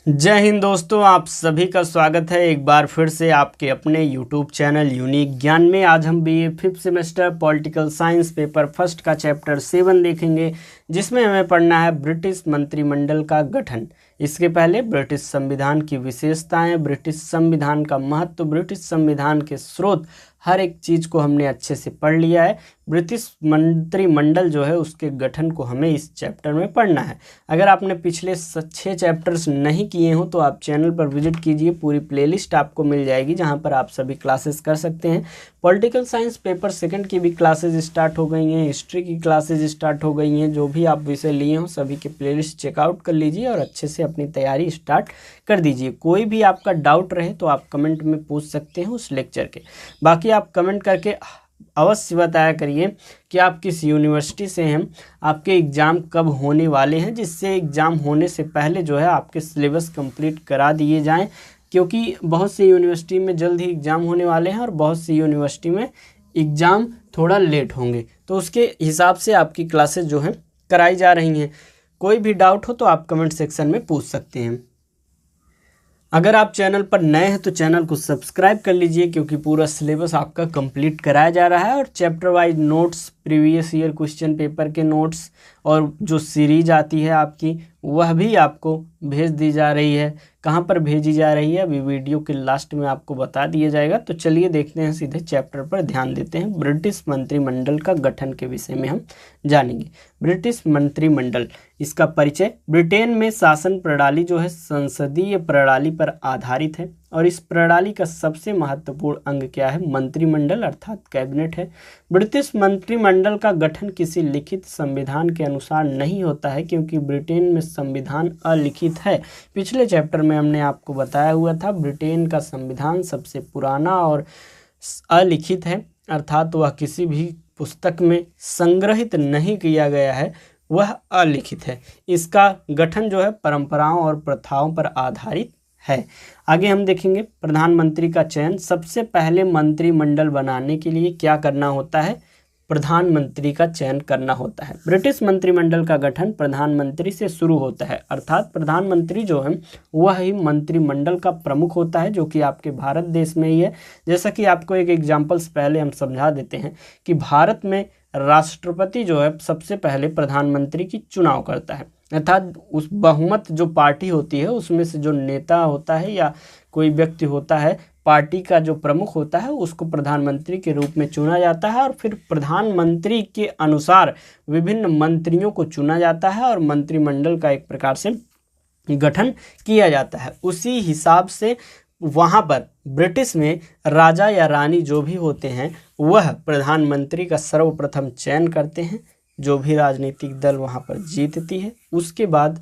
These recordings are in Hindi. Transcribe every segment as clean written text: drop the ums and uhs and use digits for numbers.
जय हिंद दोस्तों, आप सभी का स्वागत है एक बार फिर से आपके अपने यूट्यूब चैनल यूनिक ज्ञान में। आज हम BA 5th semester political science paper first का चैप्टर 7 देखेंगे, जिसमें हमें पढ़ना है ब्रिटिश मंत्रिमंडल का गठन। इसके पहले ब्रिटिश संविधान की विशेषताएं, ब्रिटिश संविधान का महत्व, ब्रिटिश संविधान के स्रोत, हर एक चीज़ को हमने अच्छे से पढ़ लिया है। ब्रिटिश मंत्रिमंडल जो है उसके गठन को हमें इस चैप्टर में पढ़ना है। अगर आपने पिछले 6 चैप्टर्स नहीं किए हो तो आप चैनल पर विजिट कीजिए, पूरी प्लेलिस्ट आपको मिल जाएगी जहां पर आप सभी क्लासेस कर सकते हैं। पॉलिटिकल साइंस पेपर 2 की भी क्लासेज स्टार्ट हो गई हैं, हिस्ट्री की क्लासेज स्टार्ट हो गई हैं। जो भी आप विषय लिए हों सभी के प्लेलिस्ट चेकआउट कर लीजिए और अच्छे से अपनी तैयारी स्टार्ट कर दीजिए। कोई भी आपका डाउट रहे तो आप कमेंट में पूछ सकते हैं उस लेक्चर के। बाकी आप कमेंट करके अवश्य बताया करिए कि आप किस यूनिवर्सिटी से हैं, आपके एग्ज़ाम कब होने वाले हैं, जिससे एग्ज़ाम होने से पहले जो है आपके सिलेबस कंप्लीट करा दिए जाएं। क्योंकि बहुत सी यूनिवर्सिटी में जल्द ही एग्ज़ाम होने वाले हैं और बहुत सी यूनिवर्सिटी में एग्ज़ाम थोड़ा लेट होंगे, तो उसके हिसाब से आपकी क्लासेस जो हैं कराई जा रही हैं। कोई भी डाउट हो तो आप कमेंट सेक्शन में पूछ सकते हैं। अगर आप चैनल पर नए हैं तो चैनल को सब्सक्राइब कर लीजिए, क्योंकि पूरा सिलेबस आपका कंप्लीट कराया जा रहा है और chapter wise notes, previous year question paper के नोट्स और जो सीरीज आती है आपकी वह भी आपको भेज दी जा रही है। कहाँ पर भेजी जा रही है अभी वीडियो के लास्ट में आपको बता दिया जाएगा। तो चलिए देखते हैं, सीधे चैप्टर पर ध्यान देते हैं। ब्रिटिश मंत्रिमंडल का गठन के विषय में हम जानेंगे। ब्रिटिश मंत्रिमंडल, इसका परिचय। ब्रिटेन में शासन प्रणाली जो है संसदीय प्रणाली पर आधारित है और इस प्रणाली का सबसे महत्वपूर्ण अंग क्या है? मंत्रिमंडल अर्थात कैबिनेट है। ब्रिटिश मंत्रिमंडल का गठन किसी लिखित संविधान के अनुसार नहीं होता है, क्योंकि ब्रिटेन में संविधान अलिखित है। पिछले चैप्टर में हमने आपको बताया हुआ था ब्रिटेन का संविधान सबसे पुराना और अलिखित है, अर्थात वह किसी भी पुस्तक में संग्रहित नहीं किया गया है, वह अलिखित है। इसका गठन जो है परंपराओं और प्रथाओं पर आधारित है। आगे हम देखेंगे प्रधानमंत्री का चयन। सबसे पहले मंत्रिमंडल बनाने के लिए क्या करना होता है? प्रधानमंत्री का चयन करना होता है। ब्रिटिश मंत्रिमंडल का गठन प्रधानमंत्री से शुरू होता है, अर्थात प्रधानमंत्री जो है वह ही मंत्रिमंडल का प्रमुख होता है, जो कि आपके भारत देश में ही है। जैसा कि आपको एक एग्जाम्पल्स पहले हम समझा देते हैं कि भारत में राष्ट्रपति जो है सबसे पहले प्रधानमंत्री की चुनाव करता है, अर्थात उस बहुमत जो पार्टी होती है उसमें से जो नेता होता है या कोई व्यक्ति होता है, पार्टी का जो प्रमुख होता है, उसको प्रधानमंत्री के रूप में चुना जाता है और फिर प्रधानमंत्री के अनुसार विभिन्न मंत्रियों को चुना जाता है और मंत्रिमंडल का एक प्रकार से गठन किया जाता है। उसी हिसाब से वहाँ पर ब्रिटिश में राजा या रानी जो भी होते हैं वह प्रधानमंत्री का सर्वप्रथम चयन करते हैं। जो भी राजनीतिक दल वहाँ पर जीतती है उसके बाद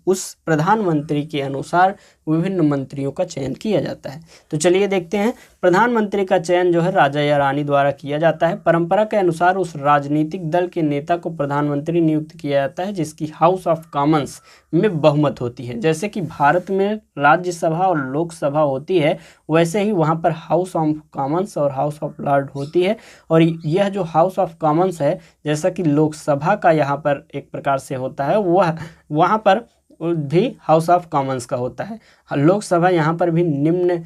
उस प्रधानमंत्री के अनुसार विभिन्न मंत्रियों का चयन किया जाता है। तो चलिए देखते हैं। प्रधानमंत्री का चयन जो है राजा या रानी द्वारा किया जाता है। परंपरा के अनुसार उस राजनीतिक दल के नेता को प्रधानमंत्री नियुक्त किया जाता है जिसकी हाउस ऑफ कॉमन्स में बहुमत होती है। जैसे कि भारत में राज्यसभा और लोकसभा होती है, वैसे ही वहाँ पर हाउस ऑफ कॉमन्स और हाउस ऑफ लॉर्ड होती है। और यह जो हाउस ऑफ कॉमन्स है, जैसा कि लोकसभा का यहाँ पर एक प्रकार से होता है, वह वहाँ पर भी हाउस ऑफ कॉमन्स का होता है। लोकसभा यहाँ पर भी निम्न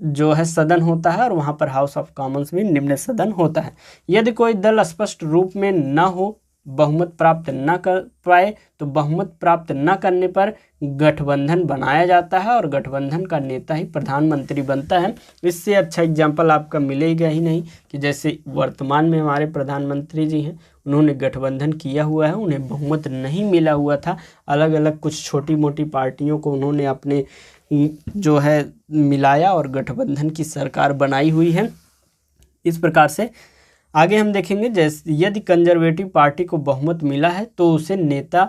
जो है सदन होता है और वहाँ पर हाउस ऑफ कॉमन्स भी निम्न सदन होता है। यदि कोई दल स्पष्ट रूप में न हो, बहुमत प्राप्त न कर पाए, तो बहुमत प्राप्त न करने पर गठबंधन बनाया जाता है और गठबंधन का नेता ही प्रधानमंत्री बनता है। इससे अच्छा एग्जाम्पल आपका मिलेगा ही नहीं कि जैसे वर्तमान में हमारे प्रधानमंत्री जी हैं, उन्होंने गठबंधन किया हुआ है, उन्हें बहुमत नहीं मिला हुआ था। अलग अलग कुछ छोटी मोटी पार्टियों को उन्होंने अपने जो है मिलाया और गठबंधन की सरकार बनाई हुई है। इस प्रकार से आगे हम देखेंगे, जैसे यदि कंजर्वेटिव पार्टी को बहुमत मिला है तो उसे नेता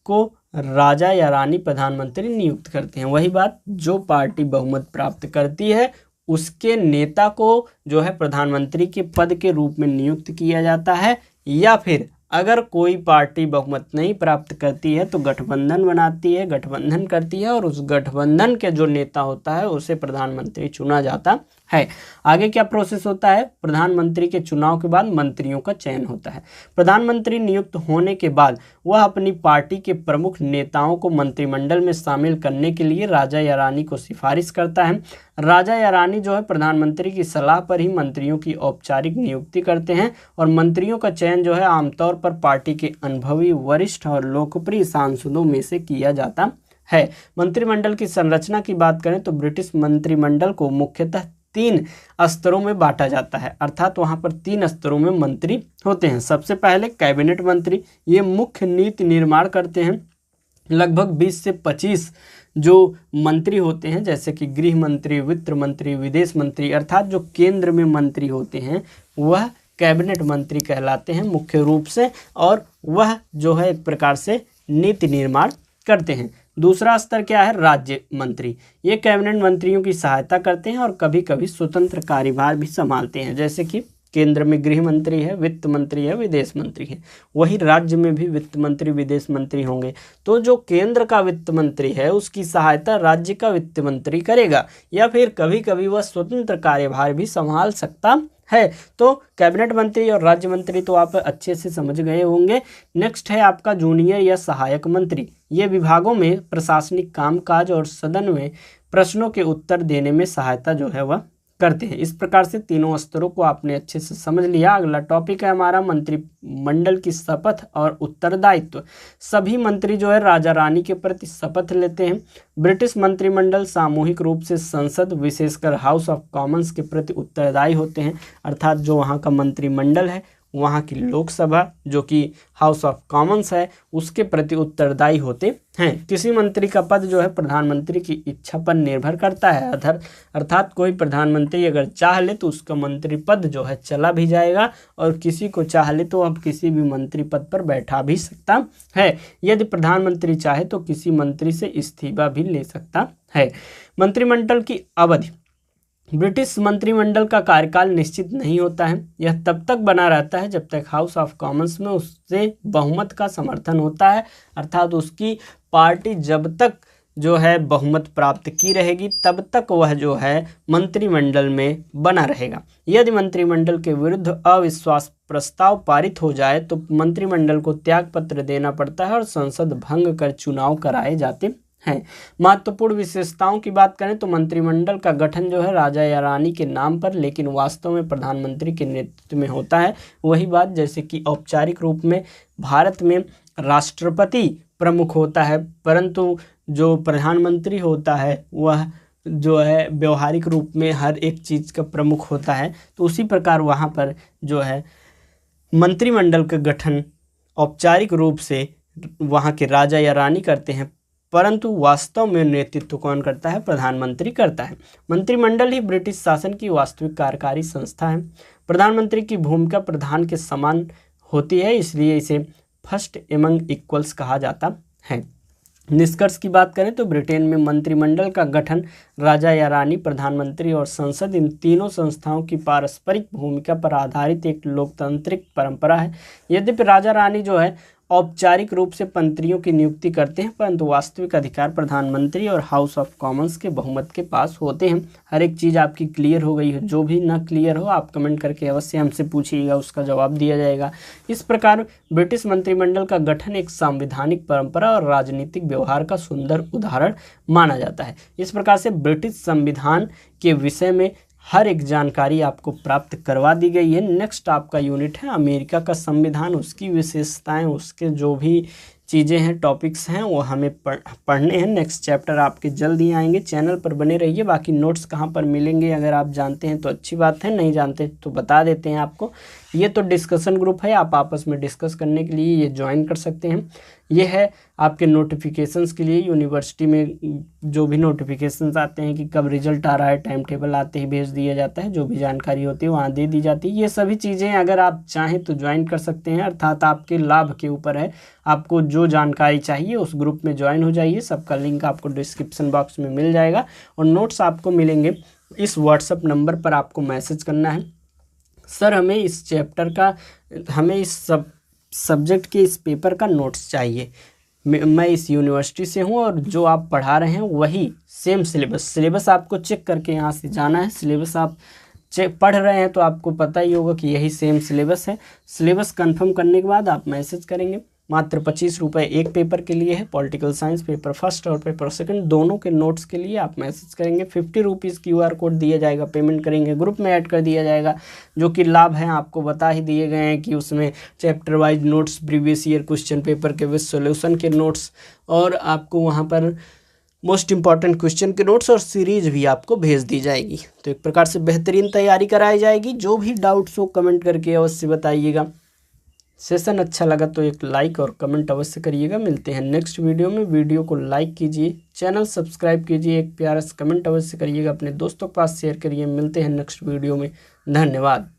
को राजा या रानी प्रधानमंत्री नियुक्त करते हैं। वही बात, जो पार्टी बहुमत प्राप्त करती है उसके नेता को जो है प्रधानमंत्री के पद के रूप में नियुक्त किया जाता है। या फिर अगर कोई पार्टी बहुमत नहीं प्राप्त करती है तो गठबंधन बनाती है, गठबंधन करती है और उस गठबंधन के जो नेता होता है उसे प्रधानमंत्री चुना जाता है। आगे क्या प्रोसेस होता है? प्रधानमंत्री के चुनाव के बाद मंत्रियों का चयन होता है। प्रधानमंत्री नियुक्त होने के बाद वह अपनी पार्टी के प्रमुख नेताओं को मंत्रिमंडल में शामिल करने के लिए राजा या रानी को सिफारिश करता है। राजा या रानी जो है प्रधानमंत्री की सलाह पर ही मंत्रियों की औपचारिक नियुक्ति करते हैं और मंत्रियों का चयन जो है आमतौर पर पार्टी के अनुभवी, वरिष्ठ और लोकप्रिय सांसदों में से किया जाता है। मंत्रिमंडल की संरचना की बात करें तो ब्रिटिश मंत्रिमंडल को मुख्यतः 3 स्तरों में बांटा जाता है, अर्थात वहां पर 3 स्तरों में मंत्री होते हैं। सबसे पहले कैबिनेट मंत्री, ये मुख्य नीति निर्माण करते हैं। लगभग 20 से 25 जो मंत्री होते हैं, जैसे कि गृह मंत्री, वित्त मंत्री, विदेश मंत्री, अर्थात जो केंद्र में मंत्री होते हैं वह कैबिनेट मंत्री कहलाते हैं मुख्य रूप से, और वह जो है एक प्रकार से नीति निर्माण करते हैं। दूसरा स्तर क्या है? राज्य मंत्री। ये कैबिनेट मंत्रियों की सहायता करते हैं और कभी कभी स्वतंत्र कार्यभार भी संभालते हैं, जैसे कि केंद्र में गृह मंत्री है, वित्त मंत्री है, विदेश मंत्री है, वही राज्य में भी वित्त मंत्री, विदेश मंत्री होंगे। तो जो केंद्र का वित्त मंत्री है उसकी सहायता राज्य का वित्त मंत्री करेगा, या फिर कभी कभी वह स्वतंत्र कार्यभार भी संभाल सकता है। तो कैबिनेट मंत्री और राज्य मंत्री तो आप अच्छे से समझ गए होंगे। नेक्स्ट है आपका जूनियर या सहायक मंत्री। ये विभागों में प्रशासनिक कामकाज और सदन में प्रश्नों के उत्तर देने में सहायता जो है वह करते हैं। इस प्रकार से तीनों स्तरों को आपने अच्छे से समझ लिया। अगला टॉपिक है हमारा मंत्रिमंडल की शपथ और उत्तरदायित्व। सभी मंत्री जो है राजा रानी के प्रति शपथ लेते हैं। ब्रिटिश मंत्रिमंडल सामूहिक रूप से संसद, विशेषकर हाउस ऑफ कॉमन्स के प्रति उत्तरदायी होते हैं, अर्थात जो वहाँ का मंत्रिमंडल है, वहाँ की लोकसभा जो कि हाउस ऑफ कॉमन्स है, उसके प्रति उत्तरदायी होते हैं। किसी मंत्री का पद जो है प्रधानमंत्री की इच्छा पर निर्भर करता है, अर्थात कोई प्रधानमंत्री अगर चाह ले तो उसका मंत्री पद जो है चला भी जाएगा, और किसी को चाह ले तो अब किसी भी मंत्री पद पर बैठा भी सकता है। यदि प्रधानमंत्री चाहे तो किसी मंत्री से इस्तीफा भी ले सकता है। मंत्रिमंडल की अवधि। ब्रिटिश मंत्रिमंडल का कार्यकाल निश्चित नहीं होता है। यह तब तक बना रहता है जब तक हाउस ऑफ कॉमन्स में उससे बहुमत का समर्थन होता है, अर्थात उसकी पार्टी जब तक जो है बहुमत प्राप्त की रहेगी तब तक वह जो है मंत्रिमंडल में बना रहेगा। यदि मंत्रिमंडल के विरुद्ध अविश्वास प्रस्ताव पारित हो जाए तो मंत्रिमंडल को त्यागपत्र देना पड़ता है और संसद भंग कर चुनाव कराए जाते हैं। महत्वपूर्ण विशेषताओं की बात करें तो मंत्रिमंडल का गठन जो है राजा या रानी के नाम पर लेकिन वास्तव में प्रधानमंत्री के नेतृत्व में होता है। वही बात जैसे कि औपचारिक रूप में भारत में राष्ट्रपति प्रमुख होता है, परंतु जो प्रधानमंत्री होता है वह जो है व्यवहारिक रूप में हर एक चीज़ का प्रमुख होता है। तो उसी प्रकार वहाँ पर जो है मंत्रिमंडल का गठन औपचारिक रूप से वहाँ के राजा या रानी करते हैं, परंतु वास्तव में नेतृत्व कौन करता है? प्रधानमंत्री करता है। मंत्रिमंडल ही ब्रिटिश शासन की वास्तविक कार्यकारी संस्था है। प्रधानमंत्री की भूमिका प्रधान के समान होती है, इसलिए इसे फर्स्ट एमंग इक्वल्स कहा जाता है। निष्कर्ष की बात करें तो ब्रिटेन में मंत्रिमंडल का गठन राजा या रानी, प्रधानमंत्री और संसद, इन तीनों संस्थाओं की पारस्परिक भूमिका पर आधारित एक लोकतांत्रिक परंपरा है। यद्यपि राजा रानी जो है औपचारिक रूप से मंत्रियों की नियुक्ति करते हैं, परंतु वास्तविक अधिकार प्रधानमंत्री और हाउस ऑफ कॉमन्स के बहुमत के पास होते हैं। हर एक चीज़ आपकी क्लियर हो गई है। जो भी ना क्लियर हो आप कमेंट करके अवश्य हमसे पूछिएगा, उसका जवाब दिया जाएगा। इस प्रकार ब्रिटिश मंत्रिमंडल का गठन एक संवैधानिक परंपरा और राजनीतिक व्यवहार का सुंदर उदाहरण माना जाता है। इस प्रकार से ब्रिटिश संविधान के विषय में हर एक जानकारी आपको प्राप्त करवा दी गई है। नेक्स्ट आपका यूनिट है अमेरिका का संविधान, उसकी विशेषताएं, उसके जो भी चीज़ें हैं, टॉपिक्स हैं, वो हमें पढ़ने हैं। नेक्स्ट चैप्टर आपके जल्द ही आएंगे। चैनल पर बने रहिए। बाकी नोट्स कहाँ पर मिलेंगे अगर आप जानते हैं तो अच्छी बात है, नहीं जानते तो बता देते हैं आपको। ये तो डिस्कशन ग्रुप है, आप आपस में डिस्कस करने के लिए ये ज्वाइन कर सकते हैं। ये है आपके नोटिफिकेशंस के लिए, यूनिवर्सिटी में जो भी नोटिफिकेशंस आते हैं कि कब रिजल्ट आ रहा है, टाइम टेबल आते ही भेज दिया जाता है, जो भी जानकारी होती है वहाँ दे दी जाती है। ये सभी चीज़ें अगर आप चाहें तो ज्वाइन कर सकते हैं, अर्थात आपके लाभ के ऊपर है। आपको जो जानकारी चाहिए उस ग्रुप में ज्वाइन हो जाइए। सबका लिंक आपको डिस्क्रिप्शन बॉक्स में मिल जाएगा और नोट्स आपको मिलेंगे। इस व्हाट्सएप नंबर पर आपको मैसेज करना है, सर हमें इस चैप्टर का, हमें इस सब्जेक्ट के इस पेपर का नोट्स चाहिए। मैं इस यूनिवर्सिटी से हूँ और जो आप पढ़ा रहे हैं वही सेम सिलेबस आपको चेक करके यहाँ से जाना है। सिलेबस आप पढ़ रहे हैं तो आपको पता ही होगा कि यही सेम सिलेबस है। सिलेबस कंफर्म करने के बाद आप मैसेज करेंगे। मात्र 25 रुपये एक पेपर के लिए है, पॉलिटिकल साइंस पेपर फर्स्ट और पेपर सेकंड दोनों के नोट्स के लिए आप मैसेज करेंगे। 50 रुपीज़ QR कोड दिया जाएगा, पेमेंट करेंगे, ग्रुप में ऐड कर दिया जाएगा। जो कि लाभ हैं आपको बता ही दिए गए हैं कि उसमें chapter wise notes, previous year question paper के विद सॉल्यूशन के नोट्स, और आपको वहाँ पर मोस्ट इंपॉर्टेंट क्वेश्चन के नोट्स और सीरीज भी आपको भेज दी जाएगी। तो एक प्रकार से बेहतरीन तैयारी कराई जाएगी। जो भी डाउट्स हो कमेंट करके अवश्य बताइएगा। सेशन अच्छा लगा तो एक लाइक और कमेंट अवश्य करिएगा। मिलते हैं नेक्स्ट वीडियो में। वीडियो को लाइक कीजिए, चैनल सब्सक्राइब कीजिए, एक प्यारा सा कमेंट अवश्य करिएगा, अपने दोस्तों के पास शेयर करिए। मिलते हैं नेक्स्ट वीडियो में। धन्यवाद।